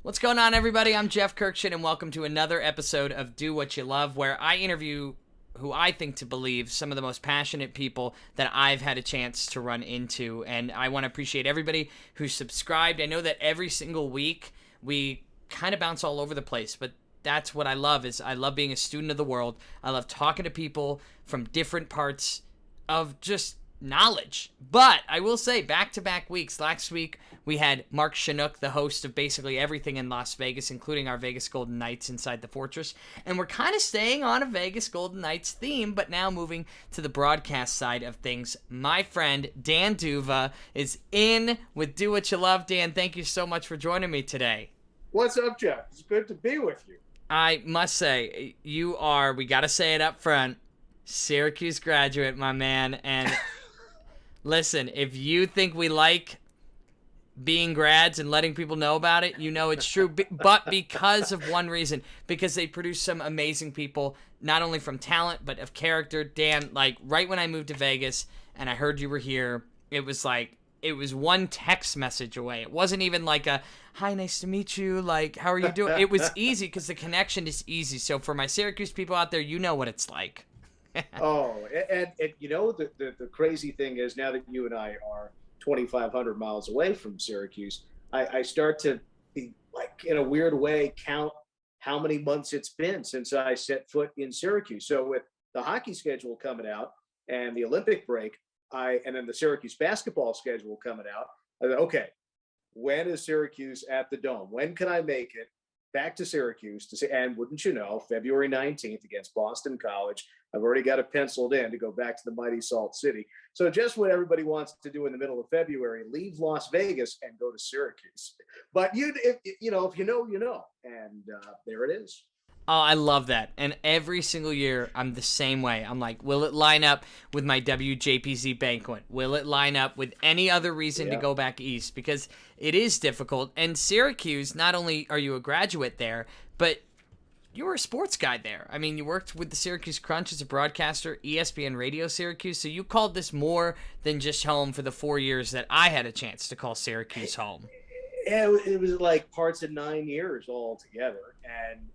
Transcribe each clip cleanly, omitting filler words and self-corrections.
What's going on, everybody? I'm Jeff Kirkshin, and welcome to another episode of Do What You Love, where I interview who I think to believe some of the most passionate people that I've had a chance to run into. And I want to appreciate everybody who's subscribed. I know that every single week we kind of bounce all over the place, but that's what I love. Is I love being a student of the world. I love talking to people from different parts of just knowledge. But I will say, back-to-back weeks. Last week we had Mark Chinook, the host of basically everything in Las Vegas, including our Vegas Golden Knights inside the Fortress. And we're kind of staying on a Vegas Golden Knights theme, but now moving to the broadcast side of things. My friend Dan Duva is in with Do What You Love. Dan, thank you so much for joining me today. What's up, Jeff? It's good to be with you. I must say, you are, we got to say it up front, Syracuse graduate, my man. And listen, if you think we like being grads and letting people know about it, you know it's true. But because of one reason, because they produce some amazing people, not only from talent, but of character. Dan, like right when I moved to Vegas and I heard you were here, it was one text message away. It wasn't even like a, hi, nice to meet you. Like, how are you doing? It was easy because the connection is easy. So for my Syracuse people out there, you know what it's like. Oh, and you know, the crazy thing is, now that you and I are 2,500 miles away from Syracuse, I start to be, like, in a weird way, count how many months it's been since I set foot in Syracuse. So with the hockey schedule coming out and the Olympic break, and then the Syracuse basketball schedule coming out, I thought, okay, when is Syracuse at the Dome? When can I make it back to Syracuse to say? And wouldn't you know, February 19th against Boston College. I've already got it penciled in to go back to the mighty Salt City. So just what everybody wants to do in the middle of February: leave Las Vegas and go to Syracuse. But if you know, you know. And there it is. Oh, I love that. And every single year, I'm the same way. I'm like, will it line up with my WJPZ banquet? Will it line up with any other reason to go back east? Because it is difficult. And Syracuse, not only are you a graduate there, but you were a sports guy there. I mean, you worked with the Syracuse Crunch as a broadcaster, ESPN Radio Syracuse. So you called this more than just home for the 4 years that I had a chance to call Syracuse home. It was like parts of 9 years all together. And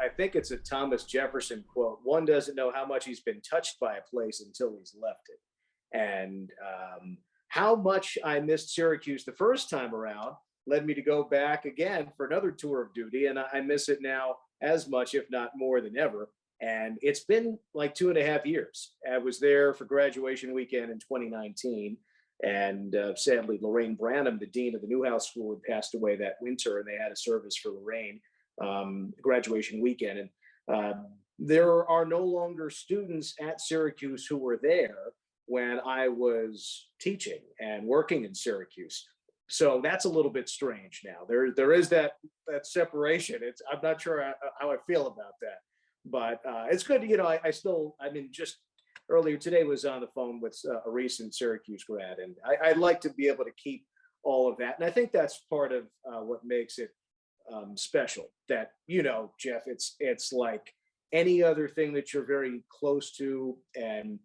I think it's a Thomas Jefferson quote: one doesn't know how much he's been touched by a place until he's left it. And how much I missed Syracuse the first time around led me to go back again for another tour of duty. And I miss it now as much, if not more than ever. And it's been like 2.5 years. I was there for graduation weekend in 2019. And sadly, Lorraine Branham, the dean of the Newhouse School, had passed away that winter, and they had a service for Lorraine graduation weekend. And there are no longer students at Syracuse who were there when I was teaching and working in Syracuse. So that's a little bit strange now. There is that separation. I'm not sure how I feel about that, but it's good. You know, I mean, just earlier today was on the phone with a recent Syracuse grad, and I'd like to be able to keep all of that. And I think that's part of what makes it special. That, you know, Jeff, it's like any other thing that you're very close to and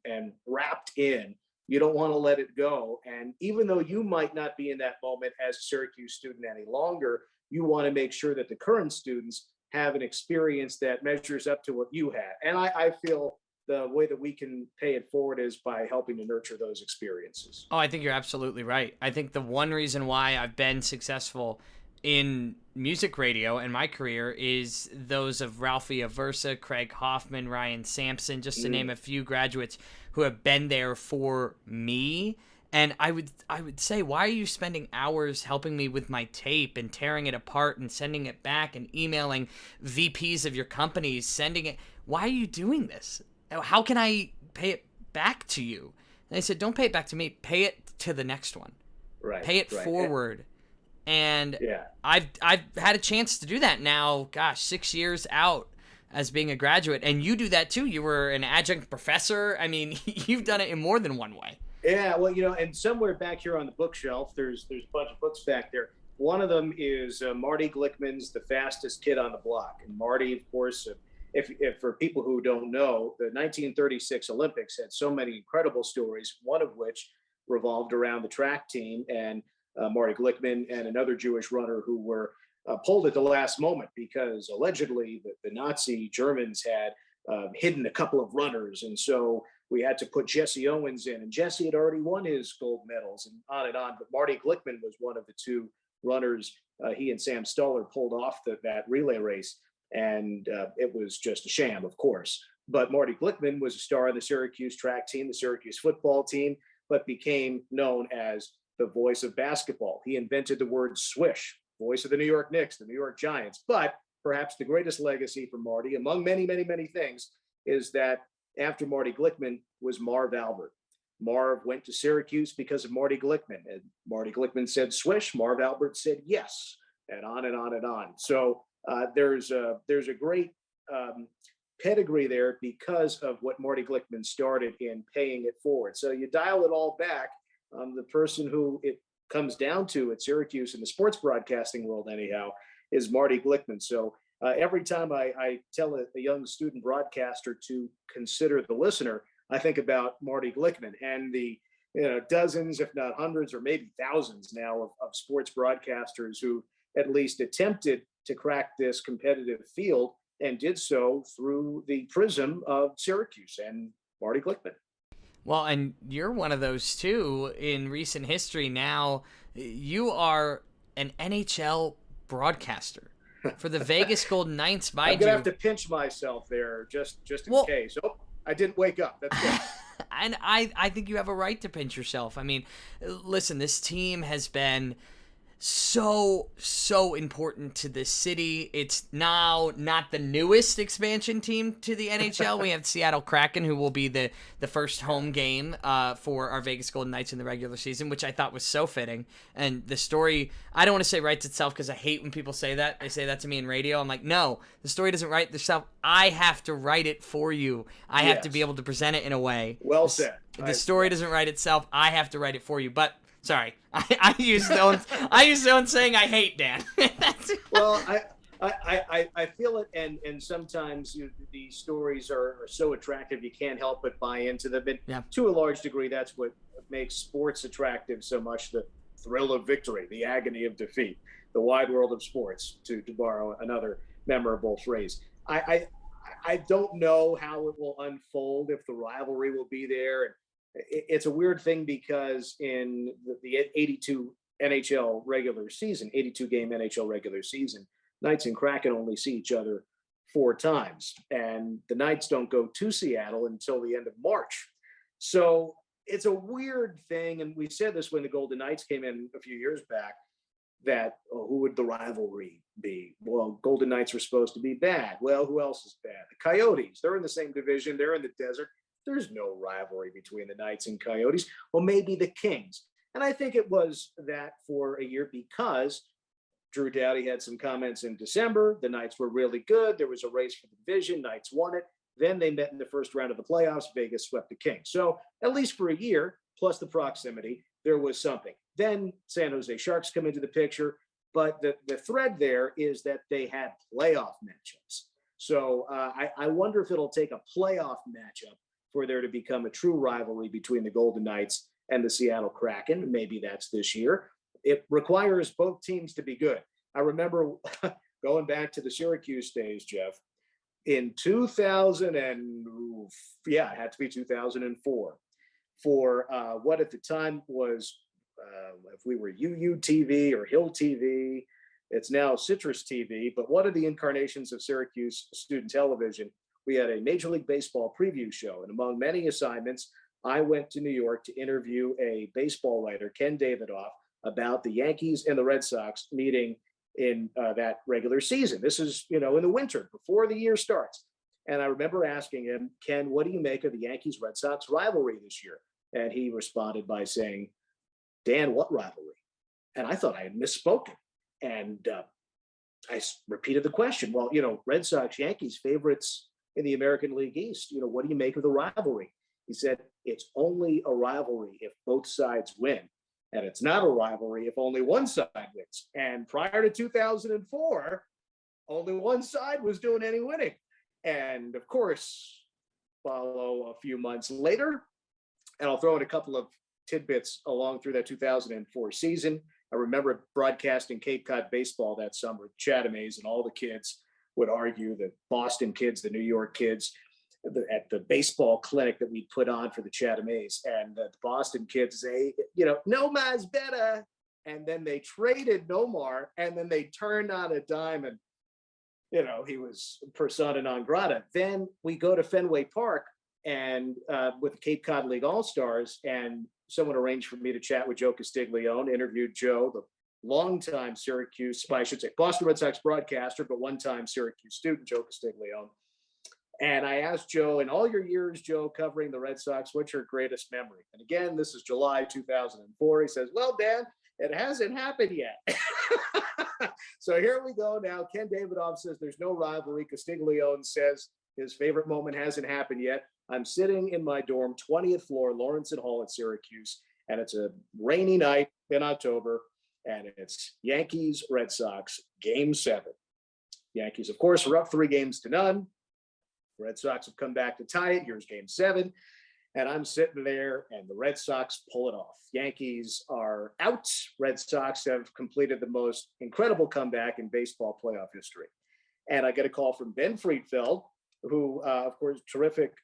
wrapped in. You don't want to let it go. And even though you might not be in that moment as a Syracuse student any longer, you want to make sure that the current students have an experience that measures up to what you had. And I feel the way that we can pay it forward is by helping to nurture those experiences. Oh, I think you're absolutely right. I think the one reason why I've been successful in music radio and my career is those of Ralphie Aversa, Craig Hoffman, Ryan Sampson, just to name a few graduates who have been there for me. And I would say, why are you spending hours helping me with my tape and tearing it apart and sending it back and emailing VPs of your companies, sending it? Why are you doing this? How can I pay it back to you? And they said, don't pay it back to me. Pay it to the next one. Right. Pay it forward. And yeah. I've had a chance to do that now, 6 years out as being a graduate. And you do that too. You were an adjunct professor. I mean, you've done it in more than one way. Yeah, well, you know, and somewhere back here on the bookshelf, there's a bunch of books back there. One of them is Marty Glickman's The Fastest Kid on the Block. And Marty, of course, if for people who don't know, the 1936 Olympics had so many incredible stories, one of which revolved around the track team and Marty Glickman and another Jewish runner who were pulled at the last moment because allegedly the Nazi Germans had hidden a couple of runners. And so we had to put Jesse Owens in. And Jesse had already won his gold medals and on and on. But Marty Glickman was one of the two runners. He and Sam Stoller pulled off that relay race. And it was just a sham, of course. But Marty Glickman was a star of the Syracuse track team, the Syracuse football team, but became known as the voice of basketball. He invented the word swish, voice of the New York Knicks, the New York Giants. But perhaps the greatest legacy for Marty, among many, many, many things, is that after Marty Glickman was Marv Albert. Marv went to Syracuse because of Marty Glickman. And Marty Glickman said swish, Marv Albert said yes, and on and on and on. So there's a great pedigree there because of what Marty Glickman started in paying it forward. So you dial it all back. The person who it comes down to at Syracuse in the sports broadcasting world, anyhow, is Marty Glickman. So every time I tell a young student broadcaster to consider the listener, I think about Marty Glickman and the dozens, if not hundreds, or maybe thousands now of sports broadcasters who at least attempted to crack this competitive field and did so through the prism of Syracuse and Marty Glickman. Well, and you're one of those too in recent history. Now you are an NHL broadcaster for the Vegas Golden Knights. I'm gonna have to pinch myself there just in case. Oh, I didn't wake up. That's good. And I think you have a right to pinch yourself. I mean, listen, this team has been so important to this city. It's now not the newest expansion team to the NHL. We have Seattle Kraken, who will be the first home game for our Vegas Golden Knights in the regular season, which I thought was so fitting. And the story, I don't want to say writes itself because I hate when people say that. They say that to me in radio. I'm like, no, the story doesn't write itself. I have to write it for you. I have to be able to present it in a way. Well said. The story doesn't write itself. I have to write it for you. But sorry, I use the own saying I hate, Dan. Well, I feel it, and sometimes these stories are so attractive you can't help but buy into them. And to a large degree, that's what makes sports attractive so much: the thrill of victory, the agony of defeat, the wide world of sports, to borrow another memorable phrase. I don't know how it will unfold, if the rivalry will be there. It's a weird thing because in the 82 NHL regular season, 82 game NHL regular season, Knights and Kraken only see each other 4 times. And the Knights don't go to Seattle until the end of March. So it's a weird thing. And we said this when the Golden Knights came in a few years back, that who would the rivalry be? Well, Golden Knights were supposed to be bad. Well, who else is bad? The Coyotes. They're in the same division. They're in the desert. There's no rivalry between the Knights and Coyotes. Well, maybe the Kings. And I think it was that for a year because Drew Doughty had some comments in December. The Knights were really good. There was a race for the division. Knights won it. Then they met in the first round of the playoffs. Vegas swept the Kings. So at least for a year, plus the proximity, there was something. Then San Jose Sharks come into the picture. But the thread there is that they had playoff matchups. So I wonder if it'll take a playoff matchup for there to become a true rivalry between the Golden Knights and the Seattle Kraken. Maybe that's this year. It requires both teams to be good. I remember going back to the Syracuse days, Jeff, in 2000 and it had to be 2004 for what at the time was, if we were UU TV or Hill TV, it's now Citrus TV, but one of the incarnations of Syracuse student television, we had a Major League Baseball preview show. And among many assignments, I went to New York to interview a baseball writer, Ken Davidoff, about the Yankees and the Red Sox meeting in that regular season. This is, in the winter before the year starts. And I remember asking him, Ken, what do you make of the Yankees-Red Sox rivalry this year? And he responded by saying, Dan, what rivalry? And I thought I had misspoken. And I repeated the question. Well, Red Sox, Yankees, favorites in the American League East. What do you make of the rivalry? He said, it's only a rivalry if both sides win. And it's not a rivalry if only one side wins. And prior to 2004, only one side was doing any winning. And of course, follow a few months later, and I'll throw in a couple of tidbits along through that 2004 season. I remember broadcasting Cape Cod baseball that summer, Chatham-A's, and all the kids would argue, the Boston kids, the New York kids, at the baseball clinic that we put on for the Chatham-A's, and the Boston kids say, Nomar's better. And then they traded Nomar, and then they turned on a dime, and he was persona non grata. Then we go to Fenway Park and with the Cape Cod League All-Stars, and someone arranged for me to chat with Joe Castiglione, interviewed Joe, the longtime Syracuse, I should say Boston Red Sox broadcaster, but one-time Syracuse student, Joe Castiglione. And I asked Joe, in all your years, Joe, covering the Red Sox, what's your greatest memory? And again, this is July 2004. He says, well, Dan, it hasn't happened yet. So here we go now. Ken Davidoff says there's no rivalry. Castiglione says his favorite moment hasn't happened yet. I'm sitting in my dorm, 20th floor, Lawrence and Hall at Syracuse, and it's a rainy night in October, and it's Yankees, Red Sox, Game 7. Yankees, of course, are up 3-0. Red Sox have come back to tie it. Here's Game 7. And I'm sitting there, and the Red Sox pull it off. Yankees are out. Red Sox have completed the most incredible comeback in baseball playoff history. And I get a call from Ben Friedfeld, who, of course, terrific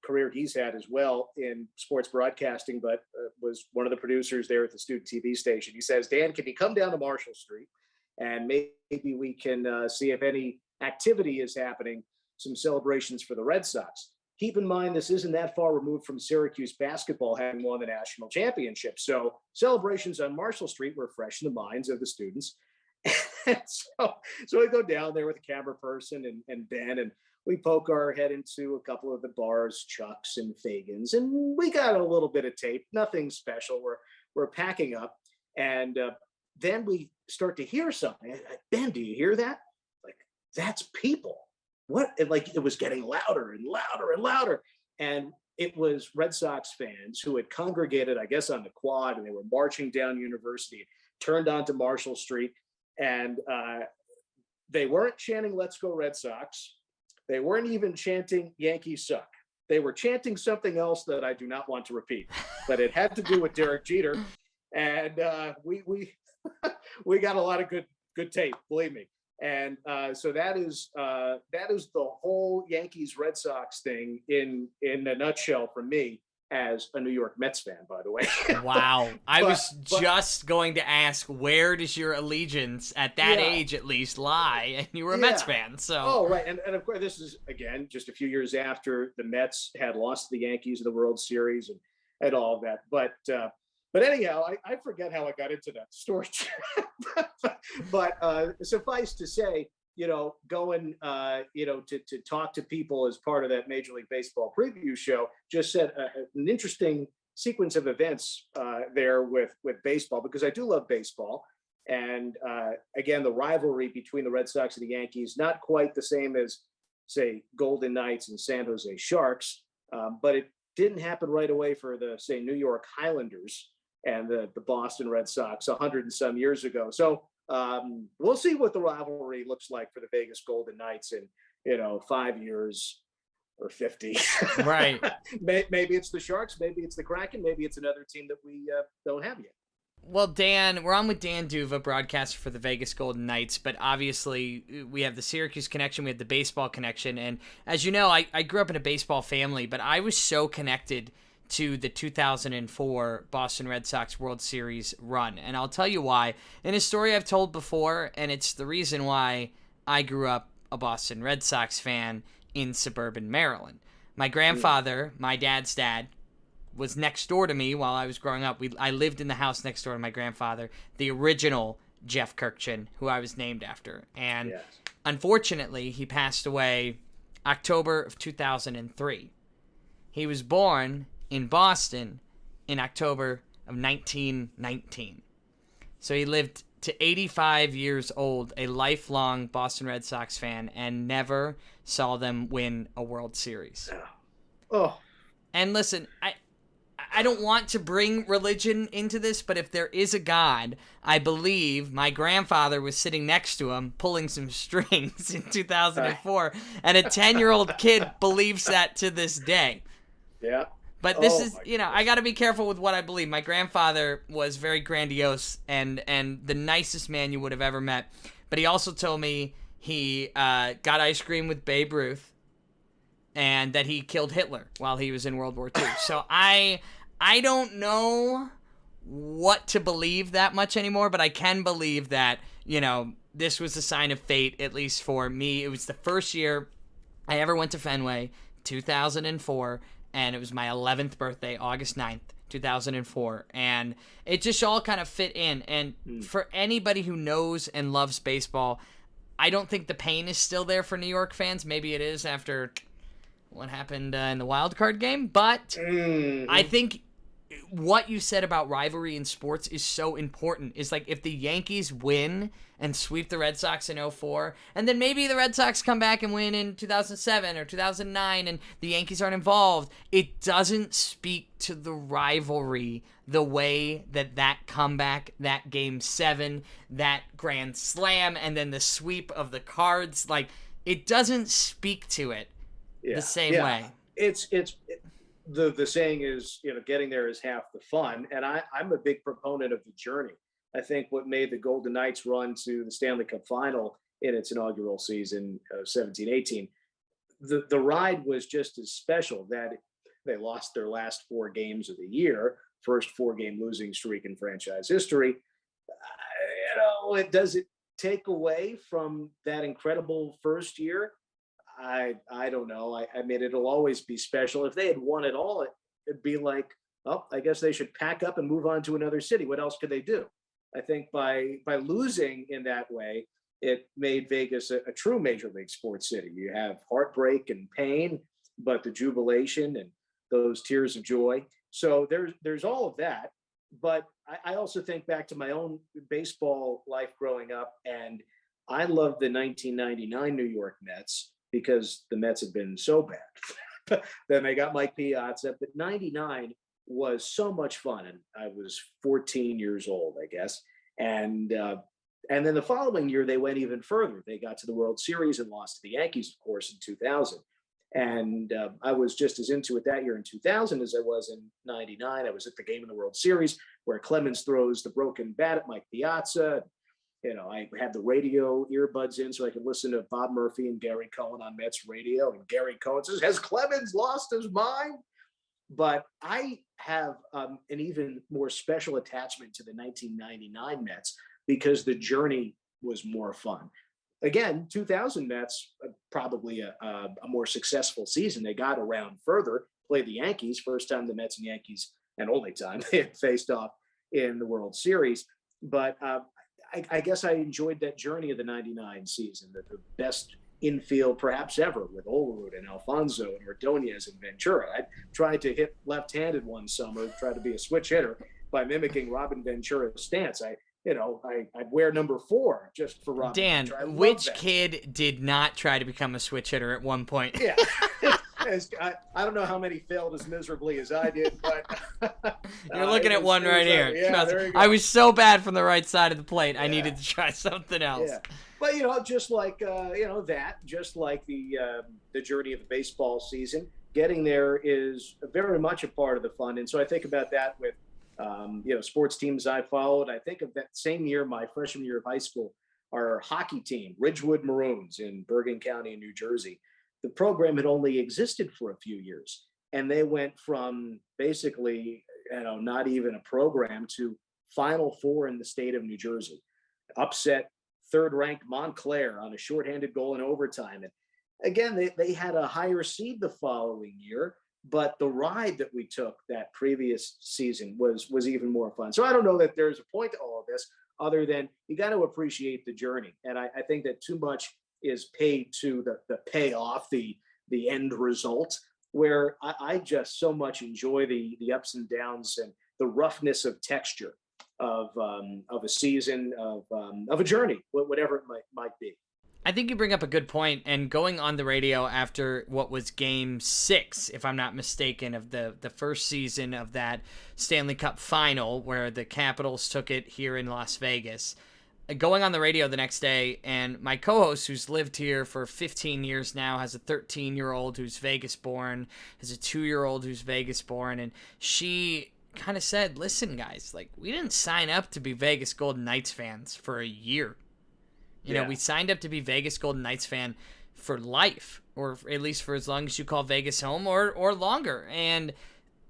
career he's had as well in sports broadcasting, but was one of the producers there at the student TV station. He says, Dan, can you come down to Marshall Street, and maybe we can see if any activity is happening, some celebrations for the Red Sox. Keep in mind, this isn't that far removed from Syracuse basketball having won the national championship. So celebrations on Marshall Street were fresh in the minds of the students. so we go down there with a camera person and Ben, and we poke our head into a couple of the bars, Chuck's and Fagan's, and we got a little bit of tape, nothing special. We're packing up, and then we start to hear something. Ben, do you hear that? Like, that's people. What? Like, it was getting louder and louder and louder. And it was Red Sox fans who had congregated, I guess, on the quad, and they were marching down University, turned onto Marshall Street, and they weren't chanting "Let's go Red Sox." They weren't even chanting "Yankees suck." They were chanting something else that I do not want to repeat, but it had to do with Derek Jeter. And we got a lot of good tape, believe me. And so that is the whole Yankees Red Sox thing in a nutshell for me as a New York Mets fan, by the way. Wow. I was just going to ask, where does your allegiance at that age at least lie? And you were a Mets fan, so. Oh, right. And of course, this is, again, just a few years after the Mets had lost to the Yankees in the World Series and all of that. But anyhow, I forget how I got into that story. but suffice to say, going, to talk to people as part of that Major League Baseball preview show just set an interesting sequence of events there with baseball, because I do love baseball. And again, the rivalry between the Red Sox and the Yankees, not quite the same as, say, Golden Knights and San Jose Sharks, but it didn't happen right away for the, say, New York Highlanders and the Boston Red Sox 100 and some years ago. So we'll see what the rivalry looks like for the Vegas Golden Knights in 5 years or 50. Right. Maybe it's the Sharks, maybe it's the Kraken, maybe it's another team that we don't have yet. Well, Dan, we're on with Dan Duva, broadcaster for the Vegas Golden Knights, but obviously we have the Syracuse connection, we have the baseball connection, and as you know, I grew up in a baseball family, but I was so connected to the 2004 Boston Red Sox World Series run, and I'll tell you why. In a story I've told before, and it's the reason why I grew up a Boston Red Sox fan in suburban Maryland. My grandfather, my dad's dad, was next door to me while I was growing up. I lived in the house next door to my grandfather, the original Jeff Kirkchin, who I was named after. And unfortunately, he passed away October of 2003. He was born in Boston in October of 1919. So he lived to 85 years old, a lifelong Boston Red Sox fan, and never saw them win a World Series. Oh. And listen, I don't want to bring religion into this, but if there is a God, I believe my grandfather was sitting next to him pulling some strings in 2004, and a 10-year-old kid believes that to this day. Yeah. But this Oh is, my I goodness. got to be careful with what I believe. My grandfather was very grandiose and the nicest man you would have ever met. But he also told me he got ice cream with Babe Ruth and that he killed Hitler while he was in World War II. So I don't know what to believe that much anymore, but I can believe that, this was a sign of fate, at least for me. It was the first year I ever went to Fenway, 2004, and it was my 11th birthday, August 9th, 2004, and it just all kind of fit in. And for anybody who knows and loves baseball, I don't think the pain is still there for New York fans. Maybe it is after what happened in the wild card game, but I think what you said about rivalry in sports is so important. Is like if the Yankees win and sweep the Red Sox in 04, and then maybe the Red Sox come back and win in 2007 or 2009 and the Yankees aren't involved, it doesn't speak to the rivalry the way that comeback, that game 7, that grand slam, and then the sweep of the Cards, like it doesn't speak to it the same way. It's the saying is, getting there is half the fun. And I'm a big proponent of the journey. I think what made the Golden Knights run to the Stanley Cup final in its inaugural season of 17-18, the ride was just as special that they lost their last 4 games of the year, first 4-game losing streak in franchise history. Does it take away from that incredible first year? I don't know. I mean, it'll always be special. If they had won it all, it'd be like, oh, I guess they should pack up and move on to another city. What else could they do? I think by losing in that way, it made Vegas a true major league sports city. You have heartbreak and pain, but the jubilation and those tears of joy. So there's all of that. But I also think back to my own baseball life growing up, and I loved the 1999 New York Mets because the Mets had been so bad. Then they got Mike Piazza, but 99 was so much fun. And I was 14 years old, I guess. And then the following year, they went even further. They got to the World Series and lost to the Yankees, of course, in 2000. And I was just as into it that year in 2000 as I was in 99. I was at the game in the World Series where Clemens throws the broken bat at Mike Piazza. I had the radio earbuds in so I could listen to Bob Murphy and Gary Cohen on Mets radio. And Gary Cohen says, "Has Clemens lost his mind?" But I have an even more special attachment to the 1999 Mets because the journey was more fun. Again, 2000 Mets, probably a more successful season. They got around further, played the Yankees, first time the Mets and Yankees, and only time they had faced off in the World Series. But I guess I enjoyed that journey of the 99 season, the best infield perhaps ever with Olerud and Alfonso and Ordonez and Ventura. I tried to hit left-handed one summer, tried to be a switch hitter by mimicking Robin Ventura's stance. I'd wear number 4 just for Robin. Dan, which kid did not try to become a switch hitter at one point? Yeah. I don't know how many failed as miserably as I did, but you're looking at one right here. Yeah, there you go. I was so bad from the right side of the plate. I needed to try something else. Yeah. But just like just like the journey of the baseball season, getting there is very much a part of the fun. And so I think about that with sports teams I followed. I think of that same year, my freshman year of high school, our hockey team, Ridgewood Maroons in Bergen County in New Jersey. The program had only existed for a few years, and they went from basically, not even a program to Final Four in the state of New Jersey. Upset third-ranked Montclair on a shorthanded goal in overtime. And again, they had a higher seed the following year, but the ride that we took that previous season was even more fun. So I don't know that there's a point to all of this other than you got to appreciate the journey. And I think that too much is paid to the payoff, the end result, where I just so much enjoy the ups and downs and the roughness of texture of a season, of a journey, whatever it might be. I think you bring up a good point, and going on the radio after what was game 6, if I'm not mistaken, of the first season of that Stanley Cup final where the Capitals took it here in Las Vegas. going on the radio the next day, and my co-host, who's lived here for 15 years now, has a 13-year-old who's Vegas born, has a 2-year-old who's Vegas born, and she kind of said, listen, guys, like, we didn't sign up to be Vegas Golden Knights fans for a year. You know, we signed up to be Vegas Golden Knights fan for life, or at least for as long as you call Vegas home, or longer. And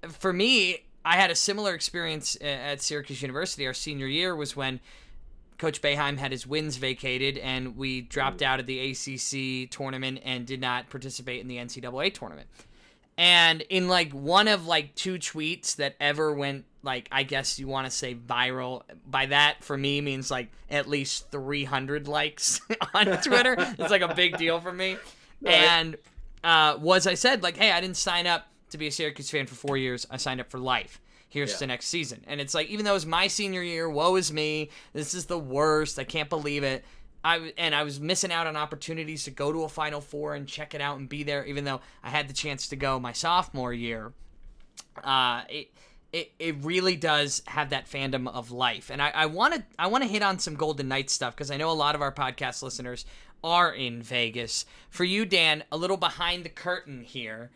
for me, I had a similar experience at Syracuse University. Our senior year was when Coach Boeheim had his wins vacated, and we dropped out of the ACC tournament and did not participate in the NCAA tournament. And in like one of like 2 tweets that ever went, like, I guess you want to say viral, by that for me means like at least 300 likes on Twitter. It's like a big deal for me. And I said, like, hey, I didn't sign up to be a Syracuse fan for 4 years. I signed up for life. Here's to next season. And it's like, even though it was my senior year, woe is me. This is the worst. I can't believe it. I was missing out on opportunities to go to a Final Four and check it out and be there, even though I had the chance to go my sophomore year. It really does have that fandom of life. And I want to hit on some Golden Knights stuff, because I know a lot of our podcast listeners are in Vegas. For you, Dan, a little behind the curtain here.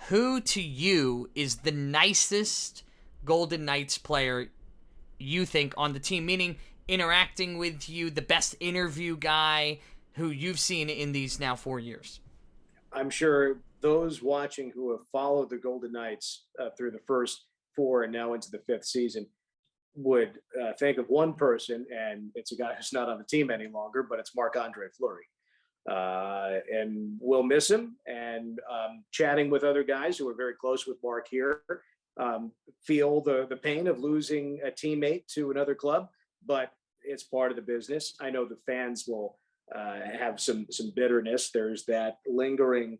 Who to you is the nicest Golden Knights player you think on the team? Meaning, interacting with you, the best interview guy who you've seen in these now 4 years? I'm sure those watching who have followed the Golden Knights through the first 4 and now into the 5th season would think of one person, and it's a guy who's not on the team any longer, but it's Marc-Andre Fleury. And we'll miss him. And chatting with other guys who are very close with Mark here, feel the pain of losing a teammate to another club, but it's part of the business. I know the fans will have some bitterness. There's that lingering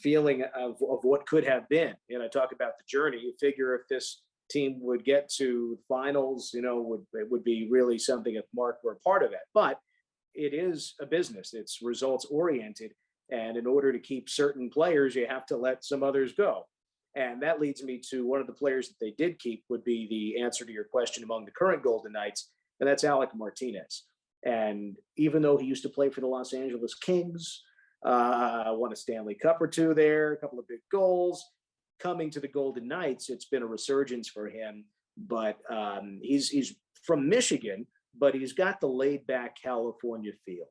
feeling of what could have been. And I talk about the journey. You figure if this team would get to finals, it would be really something if Mark were a part of that. But it is a business. It's results oriented. And in order to keep certain players, you have to let some others go. And that leads me to one of the players that they did keep would be the answer to your question among the current Golden Knights, and that's Alec Martinez. And even though he used to play for the Los Angeles Kings, won a Stanley Cup or 2 there, a couple of big goals, coming to the Golden Knights, it's been a resurgence for him. But he's from Michigan, but he's got the laid-back California feel,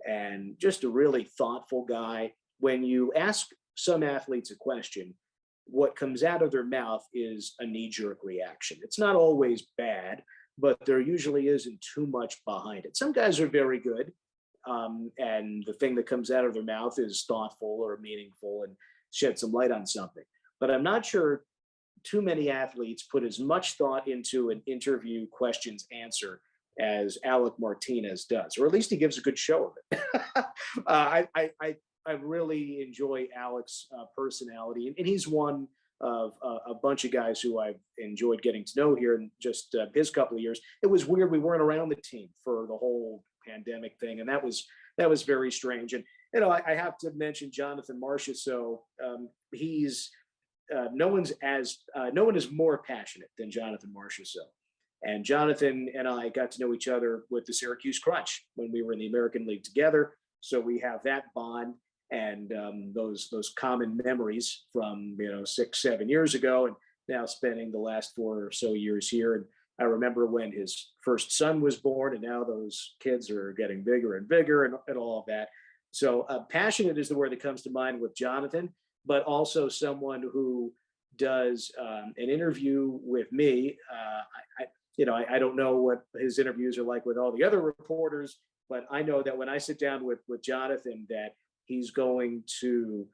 and just a really thoughtful guy. When you ask some athletes a question, what comes out of their mouth is a knee-jerk reaction. It's not always bad, but there usually isn't too much behind it. Some guys are very good, and the thing that comes out of their mouth is thoughtful or meaningful and shed some light on something. But I'm not sure too many athletes put as much thought into an interview questions answer as Alec Martinez does, or at least he gives a good show of it. I really enjoy Alec's personality, and he's one of a bunch of guys who I've enjoyed getting to know here in just his couple of years. It was weird. We weren't around the team for the whole pandemic thing, and that was very strange. And I have to mention Jonathan Marchessault. He's no one is more passionate than Jonathan Marchessault. And Jonathan and I got to know each other with the Syracuse Crunch when we were in the American League together. So we have that bond and those common memories from 6-7 years ago, and now spending the last 4 or so years here. And I remember when his first son was born, and now those kids are getting bigger and bigger, and all of that. So passionate is the word that comes to mind with Jonathan, but also someone who does an interview with me. I don't know what his interviews are like with all the other reporters, but I know that when I sit down with Jonathan, that he's going to,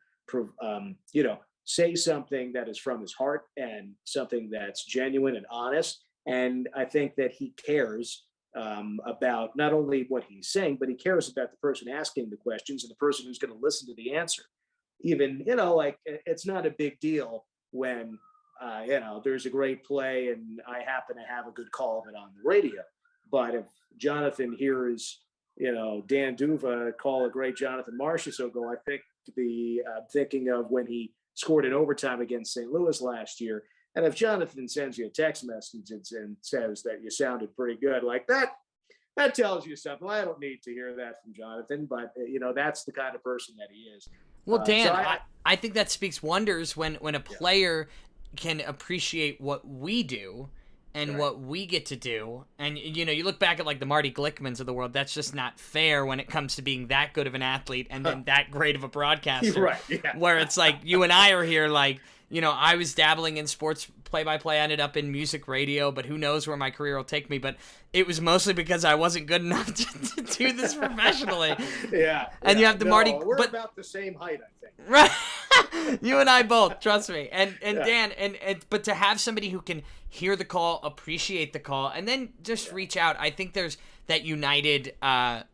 say something that is from his heart and something that's genuine and honest. And I think that he cares about not only what he's saying, but he cares about the person asking the questions and the person who's going to listen to the answer. Even, it's not a big deal when, there's a great play and I happen to have a good call of it on the radio. But if Jonathan hears, Dan Duva call a great Jonathan Marchessault goal, I think thinking of when he scored in overtime against St. Louis last year. And if Jonathan sends you a text message and says that you sounded pretty good, like that that tells you something. Well, I don't need to hear that from Jonathan, but that's the kind of person that he is. Well, Dan, So I think that speaks wonders when a player can appreciate what we do and Right. what we get to do. And, you look back at like the Marty Glickmans of the world, that's just not fair when it comes to being that good of an athlete and then that great of a broadcaster. Right, yeah. Where it's like you and I are here like, I was dabbling in sports play-by-play, ended up in music radio, but who knows where my career will take me. But it was mostly because I wasn't good enough to do this professionally. Yeah. And you have the Marty... We're about the same height, I think. Right. You and I both, trust me. And Yeah. Dan, but to have somebody who can hear the call, appreciate the call, and then just reach out, I think there's that united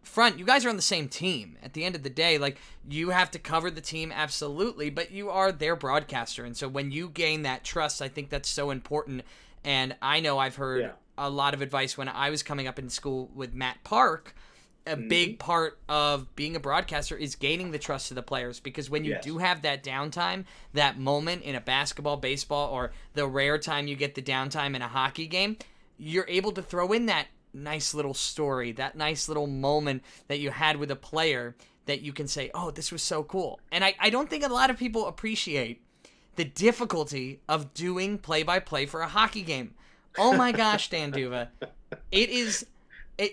front. You guys are on the same team. At the end of the day, like, you have to cover the team, absolutely, but you are their broadcaster. And so when you gain that trust, I think that's so important. And I know I've heard a lot of advice when I was coming up in school with Matt Park. A big part of being a broadcaster is gaining the trust of the players, because when you do have that downtime, that moment in a basketball, baseball, or the rare time you get the downtime in a hockey game, you're able to throw in that nice little story, that nice little moment that you had with a player that you can say, oh, this was so cool. And I don't think a lot of people appreciate the difficulty of doing play-by-play for a hockey game. Oh my gosh, Dan Duva.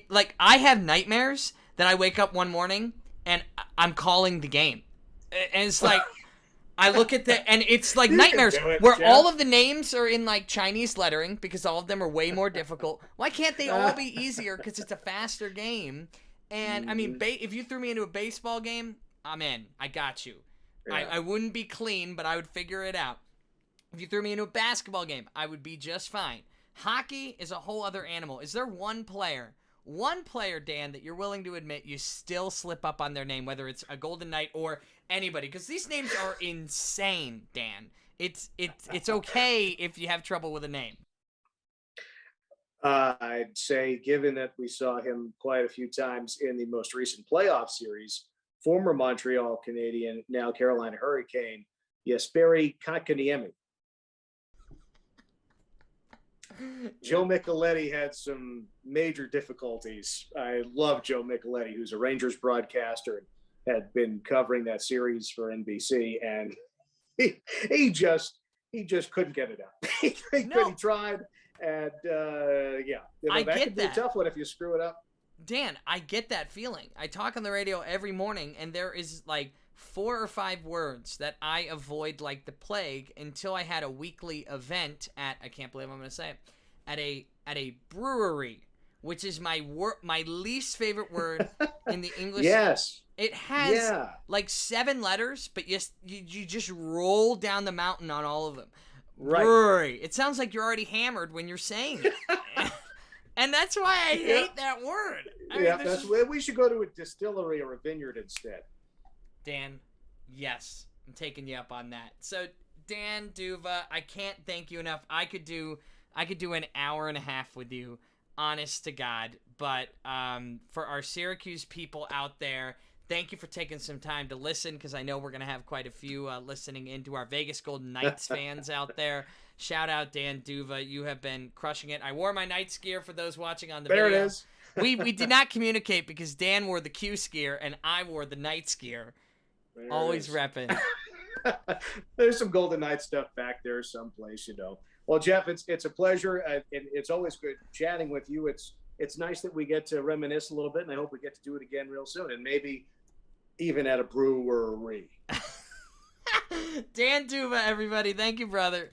Like, I have nightmares that I wake up one morning and I'm calling the game. And it's like, I look at and it's like nightmares where Jeff. all of the names are in like Chinese lettering because all of them are way more difficult. Why can't they all be easier? Because it's a faster game. And I mean, if you threw me into a baseball game, I'm in. I got you. Yeah. I wouldn't be clean, but I would figure it out. If you threw me into a basketball game, I would be just fine. Hockey is a whole other animal. Is there one player, Dan, that you're willing to admit you still slip up on their name, whether it's a Golden Knight or anybody? Because these names are insane, Dan. It's okay if you have trouble with a name. I'd say, given that we saw him quite a few times in the most recent playoff series, former Montreal Canadian, now Carolina Hurricane, Jesperi Kotkaniemi. Joe Micheletti had some major difficulties. I love Joe Micheletti, who's a Rangers broadcaster and had been covering that series for NBC, and he just couldn't get it out. He tried, and that could be a tough one if you screw it up. Dan, I get that feeling. I talk on the radio every morning, and there is like 4 or 5 words that I avoid like the plague until I had a weekly event at, I can't believe I'm going to say it, at a brewery, which is my least favorite word in the English. Yes. It has like 7 letters, but you just roll down the mountain on all of them. Right. Brewery. It sounds like you're already hammered when you're saying it. And that's why I hate that word. That's where we should go to a distillery or a vineyard instead. Dan, yes, I'm taking you up on that. So, Dan Duva, I can't thank you enough. I could do an hour and a half with you, honest to God. But for our Syracuse people out there, thank you for taking some time to listen, because I know we're going to have quite a few listening into our Vegas Golden Knights fans out there. Shout out, Dan Duva. You have been crushing it. I wore my Knights gear for those watching on the video. There it is. We did not communicate because Dan wore the Q's gear and I wore the Knights gear. Always repping. There's some Golden Knight stuff back there someplace, Well, Jeff, it's a pleasure. And it's always good chatting with you. It's nice that we get to reminisce a little bit, and I hope we get to do it again real soon, and maybe even at a brewery. Dan Duva, everybody. Thank you, brother.